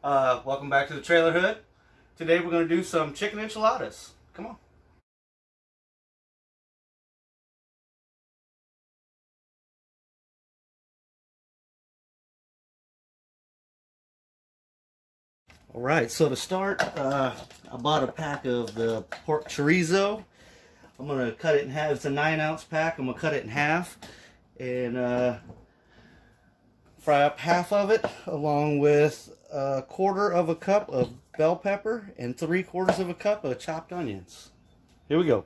Welcome back to the Trailer Hood. Today we're going to do some chicken enchiladas. Come on. Alright, so to start, I bought a pack of the pork chorizo. I'm going to cut it in half. It's a 9-ounce pack. I'm going to cut it in half and fry up half of it along with 1/4 of a cup of bell pepper and 3/4 of a cup of chopped onions. Here we go.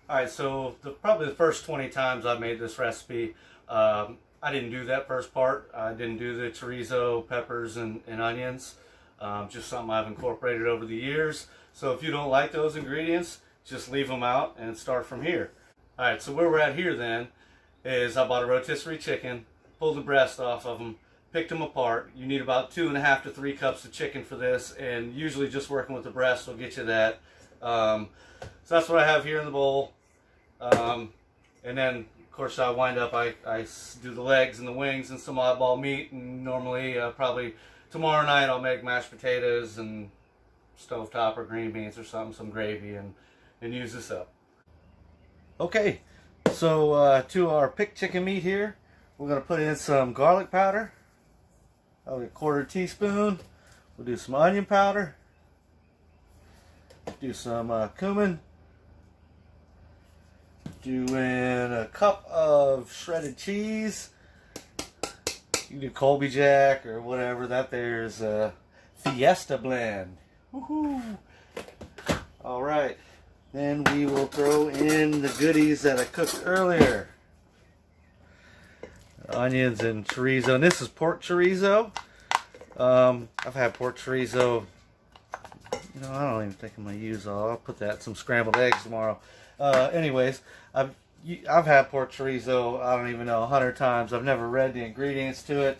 Alright, so probably the first 20 times I've made this recipe, I didn't do that first part. I didn't do the chorizo, peppers, and onions. Just something I've incorporated over the years. So if you don't like those ingredients, just leave them out and start from here. Alright, so where we're at here then is I bought a rotisserie chicken, pulled the breast off of them, picked them apart. You need about 2.5 to 3 cups of chicken for this, and usually just working with the breast will get you that. So that's what I have here in the bowl. And then, of course, I wind up, I do the legs and the wings and some oddball meat, and normally, probably tomorrow night I'll make mashed potatoes and stovetop or green beans or something, some gravy, and use this up. Okay, so to our picked chicken meat here, we're going to put in some garlic powder. I'll get 1/4 teaspoon. We'll do some onion powder. Do some cummin. Doing a cup of shredded cheese. You can do Colby Jack or whatever. That there's a Fiesta blend. Woohoo! All right. Then we will throw in the goodies that I cooked earlier. Onions and chorizo. And this is pork chorizo. I've had pork chorizo. You know, I don't even think I'm gonna use all. I'll put that in some scrambled eggs tomorrow. Anyways, I've had pork chorizo, I don't even know, 100 times. I've never read the ingredients to it.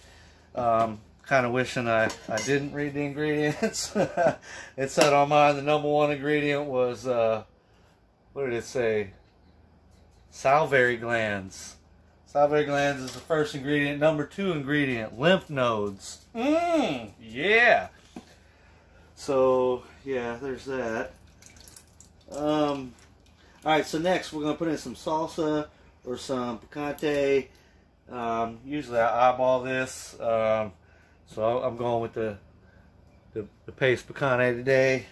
Kind of wishing I didn't read the ingredients. It said on mine the #1 ingredient was, what did it say? Salivary glands. Salivary glands is the first ingredient. #2 ingredient, lymph nodes. Yeah. So, yeah, there's that. Alright, so next we're going to put in some salsa or some picante. Usually I eyeball this. So I'm going with the paste picante today.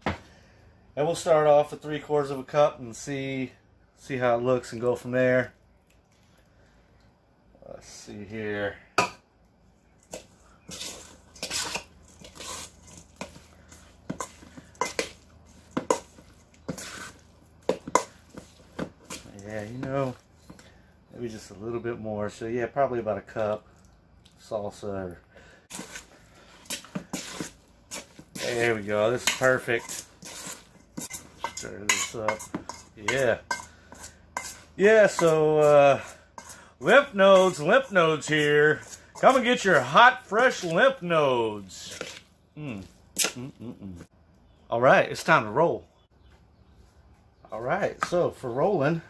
And we'll start off with 3/4 of a cup and see how it looks and go from there. Let's see here. Yeah, you know, maybe just a little bit more. So yeah, probably about a cup salsa. There we go. This is perfect. Stir this up. Yeah. Yeah, so lymph nodes here. Come and get your hot, fresh lymph nodes. All right, it's time to roll. All right, so for rolling,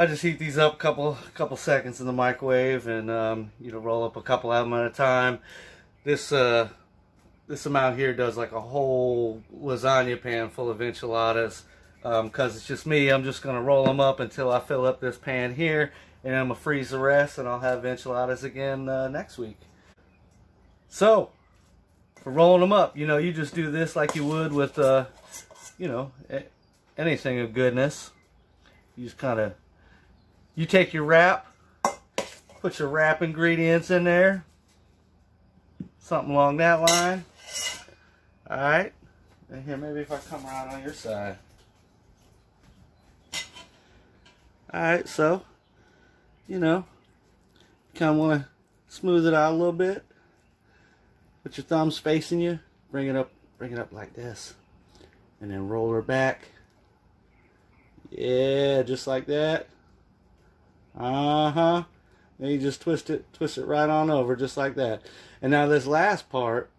I just heat these up a couple seconds in the microwave, and you know, roll up a couple of them at a time. This amount here does like a whole lasagna pan full of enchiladas. Because it's just me, I'm just gonna roll them up until I fill up this pan here, and I'm gonna freeze the rest, and I'll have enchiladas again next week. So for rolling them up, you know, you just do this like you would with you know, anything of goodness. You just kind of, you take your wrap, put your wrap ingredients in there, something along that line. All right, and here, maybe if I come around on your side. All right, so, you know, kind of want to smooth it out a little bit. Put your thumbs facing you, bring it up like this. And then roll her back. Yeah, just like that. Uh-huh. Then you just twist it right on over, just like that. And now this last part,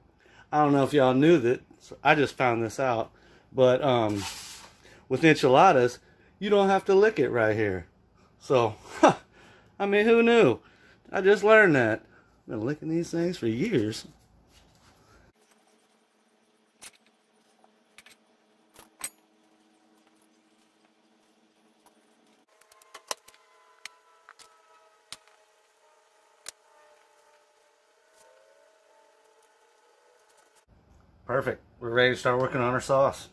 I don't know if y'all knew that. I just found this out. But with enchiladas, you don't have to lick it right here. So, I mean, who knew? I just learned that. I've been licking these things for years. Perfect. We're ready to start working on our sauce.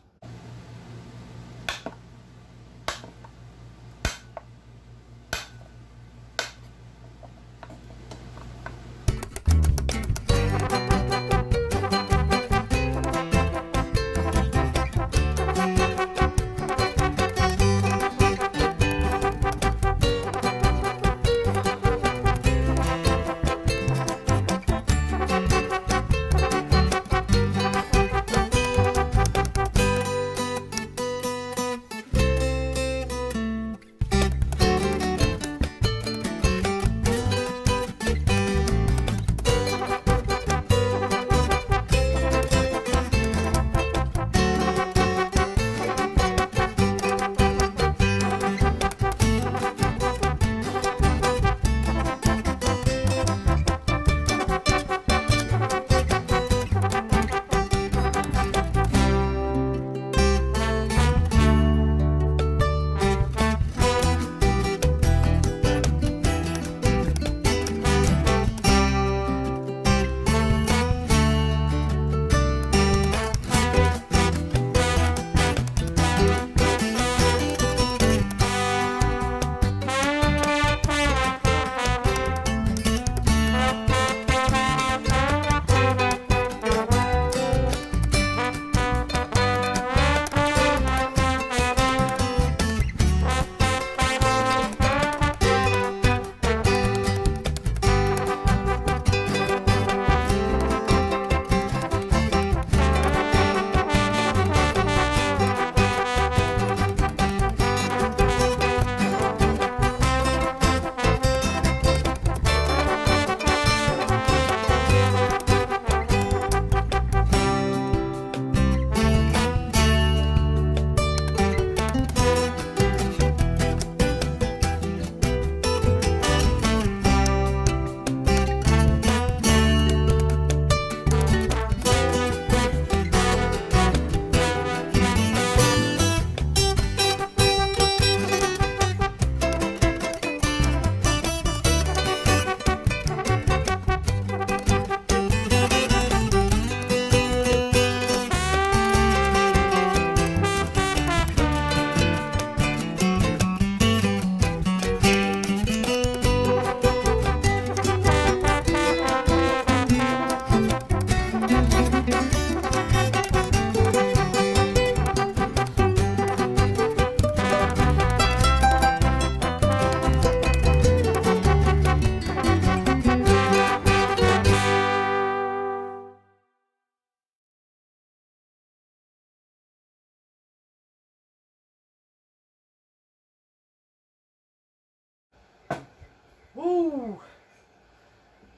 Woo!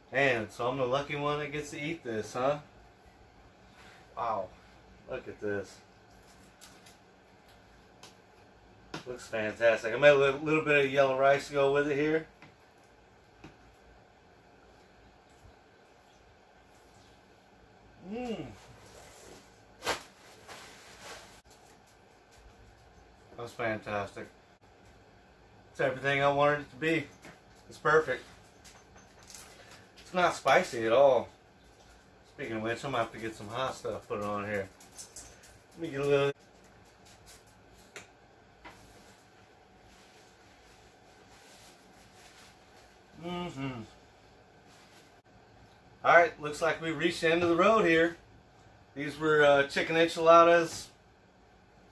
Man, so I'm the lucky one that gets to eat this, huh? Wow, look at this. Looks fantastic. I made a little bit of yellow rice to go with it here. Mmm. That's fantastic. It's everything I wanted it to be. It's perfect. It's not spicy at all. Speaking of which, I'm gonna have to get some hot stuff put on here. Let me get a little. Alright, looks like we reached the end of the road here. These were chicken enchiladas.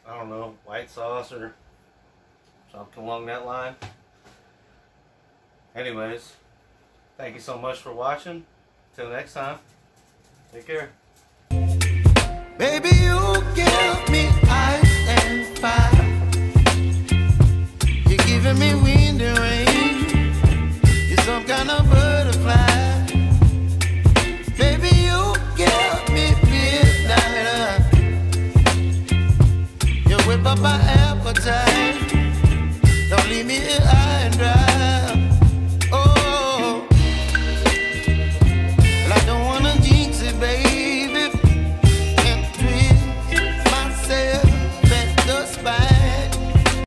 I don't know, white sauce or something along that line. Anyways, thank you so much for watching. Till next time, take care. Baby, you give me ice and fire. You're giving me wind and rain. up my appetite. Don't leave me here